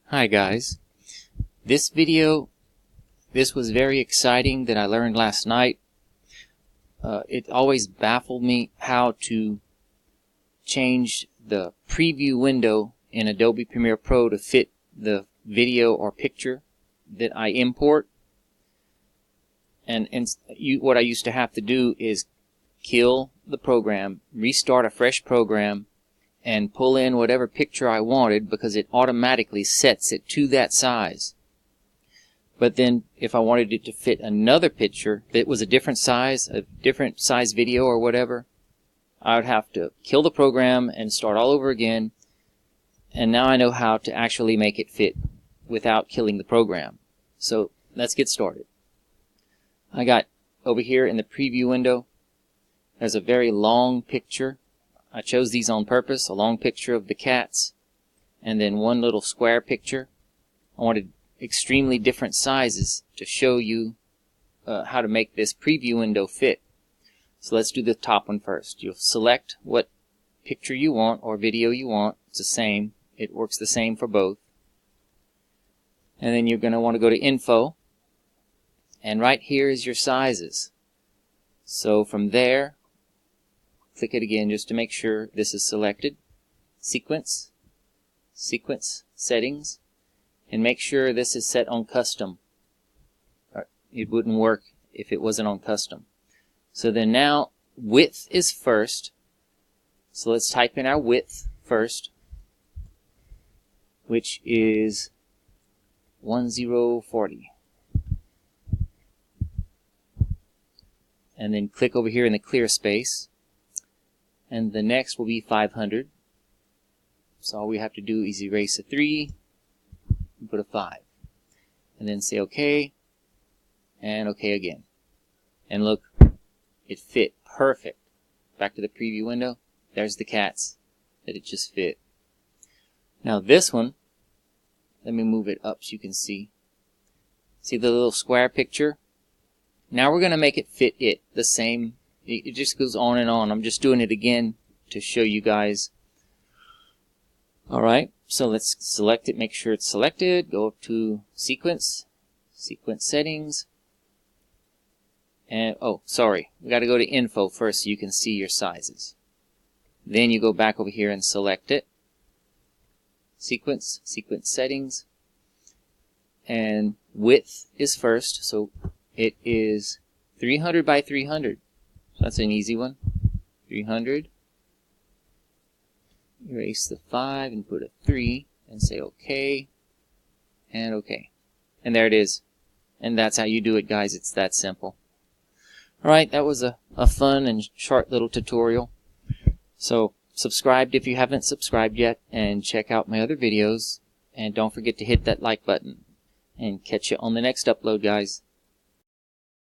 Hi guys. This was very exciting that I learned last night. It always baffled me how to change the preview window in Adobe Premiere Pro to fit the video or picture that I import. And what I used to have to do is kill the program, restart a fresh program, and pull in whatever picture I wanted because it automatically sets it to that size. But then if I wanted it to fit another picture that was a different size video or whatever, I would have to kill the program and start all over again. And now I know how to actually make it fit without killing the program. So let's get started. I got over here in the preview window, there's a very long picture. I chose these on purpose, a long picture of the cats, and then one little square picture. I wanted extremely different sizes to show you how to make this preview window fit. So let's do the top one first. You'll select what picture you want or video you want. It's the same. It works the same for both. And then you're going to want to go to Info, and right here is your sizes. So from there, click it again just to make sure this is selected. Sequence settings, and make sure this is set on custom. It wouldn't work if it wasn't on custom. So then now width is first. So let's type in our width first, which is 1040. And then click over here in the clear space. And the next will be 500. So all we have to do is erase a 3 and put a 5. And then say OK, and OK again. And look, it fit perfect. Back to the preview window. There's the cats that it just fit. Now this one, let me move it up so you can see. See the little square picture? Now we're going to make it fit it the same. It just goes on and on. I'm just doing it again to show you guys. Alright, so let's select it, make sure it's selected. Go up to Sequence settings. And, oh, sorry. We got to go to Info first so you can see your sizes. Then you go back over here and select it. Sequence settings. And width is first, so it is 300 by 300. So that's an easy one. 300. Erase the 5 and put a 3 and say OK and OK. And there it is. And that's how you do it, guys. It's that simple. Alright, that was a fun and short little tutorial. So subscribe if you haven't subscribed yet, and check out my other videos. And don't forget to hit that like button. And catch you on the next upload, guys.